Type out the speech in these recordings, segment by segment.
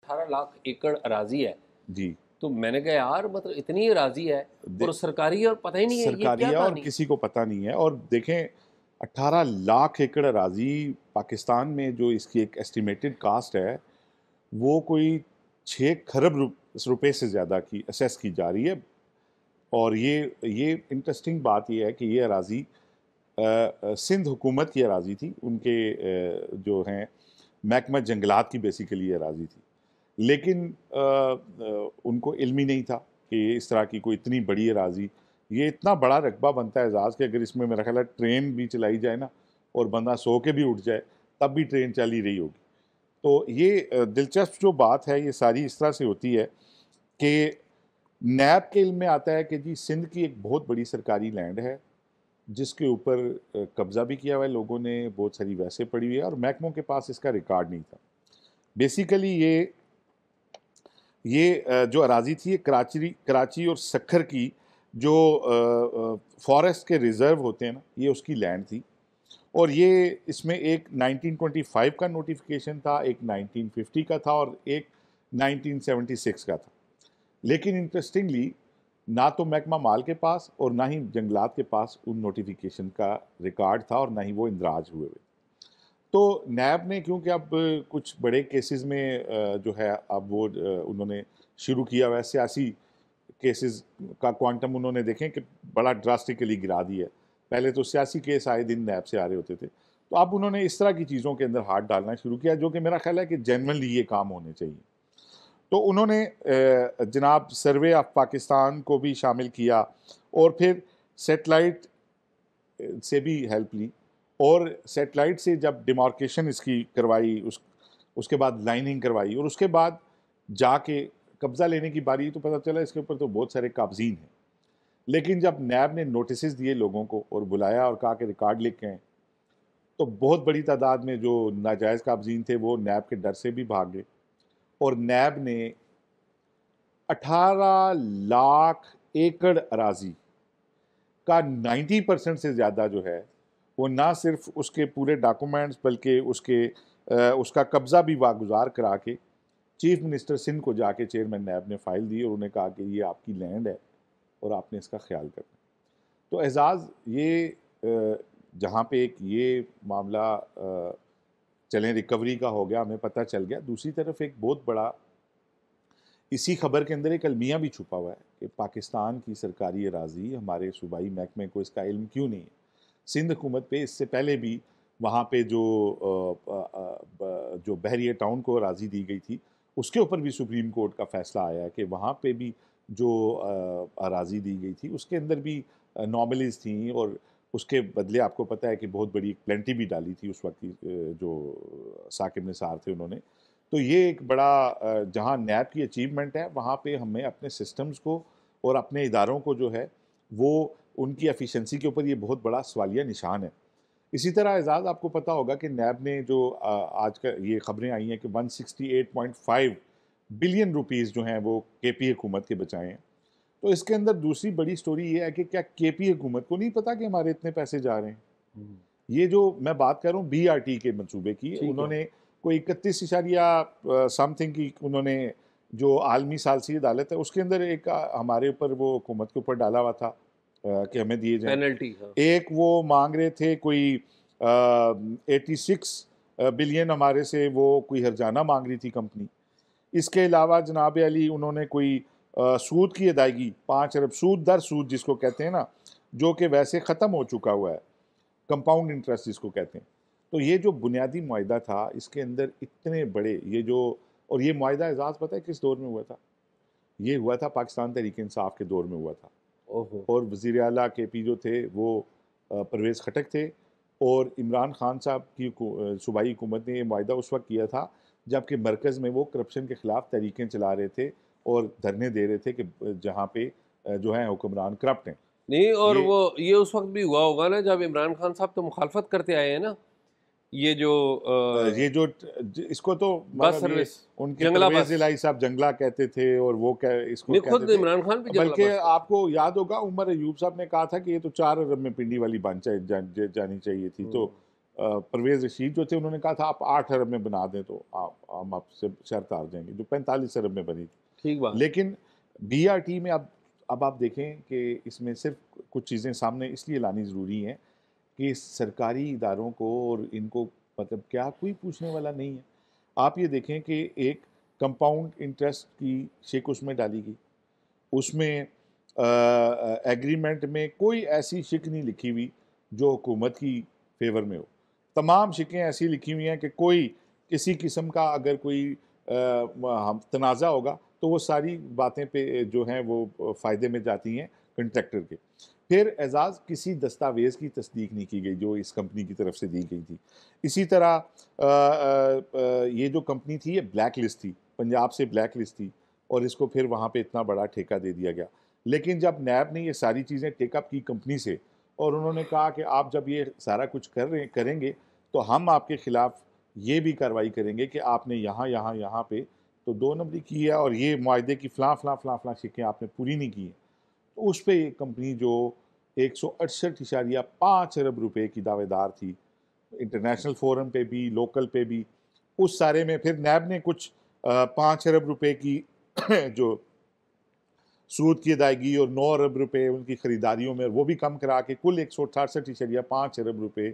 18 لاکھ ایکڑ اراضی ہے جی. تو میں نے کہا یار مطلب اتنی اراضی ہے اور سرکاری اور پتہ ہی نہیں ہے سرکاری ہے اور کسی کو پتہ نہیں ہے. اور دیکھیں 18 لاکھ ایکڑ اراضی پاکستان میں جو اس کی ایک ایسٹیمیٹڈ کاسٹ ہے وہ کوئی 6 کھرب روپے سے زیادہ کی اسیس کی جا رہی ہے. اور یہ انٹرسٹنگ بات یہ ہے کہ یہ اراضی سندھ حکومت کی اراضی تھی, ان کے جو ہیں محکمہ جنگلات کی بیسیکلی اراضی تھی, لیکن ان کو علم ہی نہیں تھا کہ اس طرح کی کوئی اتنی بڑی اراضی, یہ اتنا بڑا رقبہ بنتا ہے اعزاز کہ اگر اس میں میرا خیال ہے ٹرین بھی چلائی جائے نا اور بندہ سو کے بھی اٹھ جائے تب بھی ٹرین چل ہی رہی ہوگی. تو یہ دلچسپ جو بات ہے یہ ساری اس طرح سے ہوتی ہے کہ نیب کے علم میں آتا ہے کہ جی سندھ کی ایک بہت بڑی سرکاری لینڈ ہے جس کے اوپر قبضہ بھی کیا ہوا ہے لوگوں نے, بہت ساری ویسے پڑی ہوئی ہے اور محکموں کے پاس اس کا ریکارڈ نہیں تھا. بیسیکلی یہ جو اراضی تھی یہ کراچی اور سکھر کی جو فارسٹ کے ریزرو ہوتے ہیں نا یہ اس کی لینڈ تھی. اور یہ اس میں ایک 1925 کا نوٹیفیکیشن تھا, ایک 1950 کا تھا اور ایک 1976 کا تھا. لیکن انٹرسٹنگلی نہ تو محکمہ مال کے پاس اور نہ ہی جنگلات کے پاس ان نوٹیفیکیشن کا ریکارڈ تھا اور نہ ہی وہ اندراج ہوئے. تو نیب نے کیونکہ اب کچھ بڑے کیسز میں جو ہے اب وہ انہوں نے شروع کیا ہوا ہے, سیاسی کیسز کا کوانٹم انہوں نے دیکھیں کہ بڑا ڈراسٹکلی گرا دیا ہے. پہلے تو سیاسی کیس آئے دن نیب سے آ رہے ہوتے تھے, تو اب انہوں نے اس طرح کی چیزوں کے اندر ہاتھ ڈالنا شروع کیا جو کہ میرا خیال ہے کہ جینوئنلی یہ کام ہونے چاہیے. تو انہوں نے جناب سروے آف پاکستان کو بھی شامل کیا اور پھر سیٹلائٹ سے بھی ہیلپ لی, اور سیٹلائٹ سے جب ڈیمارکیشن اس کی کروائی اس کے بعد لائننگ کروائی اور اس کے بعد جا کے قبضہ لینے کی باری تو پتہ چلا اس کے اوپر تو بہت سارے قابضین ہیں. لیکن جب نیب نے نوٹسز دیے لوگوں کو اور بلایا اور کہا کہ ریکارڈ لکھ کے آئیں تو بہت بڑی تعداد میں جو ناجائز قابضین تھے وہ نیب کے ڈر سے بھی بھاگ گئے. اور نیب نے 18 لاکھ ایکڑ اراضی کا 90% سے زیادہ جو ہے وہ نہ صرف اس کے پورے ڈاکومنٹس بلکہ اس کا قبضہ بھی واگزار کرا کے چیف منسٹر سندھ کو جا کے چیئرمین نیب نے فائل دی اور انہیں کہا کہ یہ آپ کی لینڈ ہے اور آپ نے اس کا خیال کرنا. تو اعزاز یہ جہاں پہ ایک یہ معاملہ چلیں ریکوری کا ہو گیا, ہمیں پتہ چل گیا, دوسری طرف ایک بہت بڑا اسی خبر کے اندر ایک المیہ بھی چھپا ہوا ہے کہ پاکستان کی سرکاری اراضی ہمارے صوبائی محکمے کو اس کا علم کیوں نہیں ہے. سندھ حکومت پہ اس سے پہلے بھی وہاں پہ جو بحریہ ٹاؤن کو اراضی دی گئی تھی اس کے اوپر بھی سپریم کورٹ کا فیصلہ آیا ہے کہ وہاں پہ بھی جو اراضی دی گئی تھی اس کے اندر بھی نارملیز تھیں اور اس کے بدلے آپ کو پتہ ہے کہ بہت بڑی پلینٹی بھی ڈالی تھی اس وقت جو ثاقب نثار تھے انہوں نے. تو یہ ایک بڑا جہاں نیب کی اچیومنٹ ہے وہاں پہ ہمیں اپنے سسٹمز کو اور اپنے اداروں کو جو ہے وہ ان کی ایفیشنسی کے اوپر یہ بہت بڑا سوالیہ نشان ہے. اسی طرح اعزاز آپ کو پتہ ہوگا کہ نیب نے جو آج کا یہ خبریں آئی ہیں کہ 168.5 بلین روپیز جو ہیں وہ کے پی حکومت کے بچائے ہیں. تو اس کے اندر دوسری بڑی سٹوری یہ ہے کہ کیا کے پی حکومت کو نہیں پتا کہ ہمارے اتنے پیسے جا رہے ہیں. یہ جو میں بات کر رہا ہوں بی آر ٹی کے منصوبے کی, انہوں نے کوئی 31 سم تھنگ کی انہوں نے جو عالمی ثالثی عدالت ہے اس کے اندر ایک ہمارے اوپر وہ حکومت کے اوپر ڈالا ہوا تھا کہ ہمیں دیے جائیں پینلٹی. ایک وہ مانگ رہے تھے کوئی 86 بلین ہمارے سے وہ کوئی ہرجانہ مانگ رہی تھی کمپنی. اس کے علاوہ جناب علی انہوں نے کوئی سود کی ادائیگی 5 ارب سود در سود جس کو کہتے ہیں نا, جو کہ ویسے ختم ہو چکا ہوا ہے, کمپاؤنڈ انٹرسٹ جس کو کہتے ہیں. تو یہ جو بنیادی معاہدہ تھا اس کے اندر اتنے بڑے اور یہ معاہدہ اعزاز پتہ ہے کس دور میں ہوا تھا؟ یہ ہوا تھا پاکستان تحریک انصاف کے دور میں ہوا تھا. اور وزیر اعلیٰ کے پی جو تھے وہ پرویز خٹک تھے اور عمران خان صاحب کی صوبائی حکومت نے یہ معاہدہ اس وقت کیا تھا جبکہ مرکز میں وہ کرپشن کے خلاف تحریکیں چلا رہے تھے اور دھرنے دے رہے تھے کہ جہاں پہ جو ہیں حکمران کرپٹ ہیں. نہیں اور وہ یہ اس وقت بھی ہوا ہوگا نا جب عمران خان صاحب تو مخالفت کرتے آئے ہیں نا, یہ جو اس کو تو بس سروس ان کے پرویز الہی صاحب جنگلہ کہتے تھے اور وہ اس کو خود عمران خان بھی جنگلہ. بلکہ آپ کو یاد ہوگا عمر ایوب صاحب نے کہا تھا کہ یہ تو 4 ارب میں پنڈی والی بن جانی چاہیے تھی. تو پرویز رشید جو تھے انہوں نے کہا تھا آپ 8 ارب میں بنا دیں تو ہم آپ سے شرط ہار جائیں گے، جو 45 ارب میں بنی تھی۔ ٹھیک بات۔ لیکن بی آر ٹی میں اب آپ دیکھیں کہ اس میں صرف کچھ چیزیں سامنے اس لیے لانی ضروری ہیں کہ سرکاری اداروں کو اور ان کو مطلب کیا کوئی پوچھنے والا نہیں ہے۔ آپ یہ دیکھیں کہ ایک کمپاؤنڈ انٹرسٹ کی شک اس میں ڈالی گئی، اس میں ایگریمنٹ میں کوئی ایسی شک نہیں لکھی ہوئی جو حکومت کی فیور میں ہو، تمام شکیں ایسی لکھی ہوئی ہیں کہ کوئی کسی قسم کا اگر کوئی تنازع ہوگا تو وہ ساری باتیں پہ جو ہیں وہ فائدے میں جاتی ہیں کنٹریکٹر کے۔ پھر اعزاز کسی دستاویز کی تصدیق نہیں کی گئی جو اس کمپنی کی طرف سے دی گئی تھی۔ اسی طرح یہ جو کمپنی تھی یہ بلیک لسٹ تھی، پنجاب سے بلیک لسٹ تھی، اور اس کو پھر وہاں پہ اتنا بڑا ٹھیکہ دے دیا گیا۔ لیکن جب نیب نے یہ ساری چیزیں ٹیک اپ کی کمپنی سے اور انہوں نے کہا کہ آپ جب یہ سارا کچھ کریں گے تو ہم آپ کے خلاف یہ بھی کارروائی کریں گے کہ آپ نے یہاں پہ تو 2 نمبری کی ہے اور یہ معاہدے کی فلاں شکیں آپ نے پوری نہیں کی ہیں، تو اس پہ یہ کمپنی جو 168.5 ارب روپے کی دعوے دار تھی، انٹرنیشنل فورم پہ بھی لوکل پہ بھی، اس سارے میں پھر نیب نے کچھ 5 ارب روپے کی جو سود کی ادائیگی اور 9 ارب روپے ان کی خریداریوں میں وہ بھی کم کرا کے کل 168.5 ارب روپے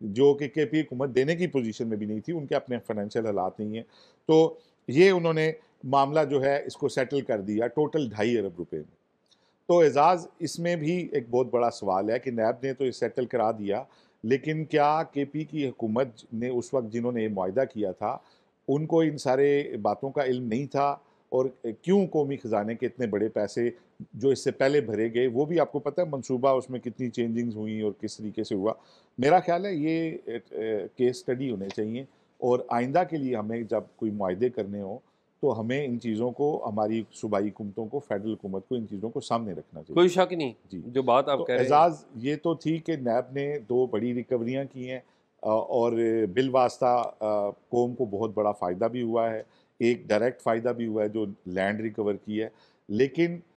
جو کہ کے پی حکومت دینے کی پوزیشن میں بھی نہیں تھی، ان کے اپنے فائنینشیل حالات نہیں ہیں، تو یہ انہوں نے معاملہ جو ہے اس کو سیٹل کر دیا ٹوٹل 2.5 ارب روپے میں۔ تو اعزاز اس میں بھی ایک بہت بڑا سوال ہے کہ نیب نے تو یہ سیٹل کرا دیا، لیکن کیا کے پی کی حکومت نے اس وقت جنہوں نے یہ معاہدہ کیا تھا ان کو ان سارے باتوں کا علم نہیں تھا؟ اور کیوں قومی خزانے کے اتنے بڑے پیسے جو اس سے پہلے بھرے گئے وہ بھی آپ کو پتہ ہے منصوبہ اس میں کتنی چینجنگز ہوئیں اور کس طریقے سے ہوا؟ میرا خیال ہے یہ کیس سٹڈی ہونے چاہیے، اور آئندہ کے لیے ہمیں جب کوئی معاہدے کرنے ہوں تو ہمیں ان چیزوں کو ہماری صوبائی حکومتوں کو فیڈرل حکومت کو ان چیزوں کو سامنے رکھنا چاہیے۔ کوئی شک نہیں، جی، جو بات آپ تو کہہ رہے ہیں۔ اعزاز یہ تو تھی کہ نیب نے 2 بڑی ریکوریاں کی ہیں اور بالواسطہ قوم کو بہت بڑا فائدہ بھی ہوا ہے، ایک ڈائریکٹ فائدہ بھی ہوا ہے جو لینڈ ریکور کی ہے، لیکن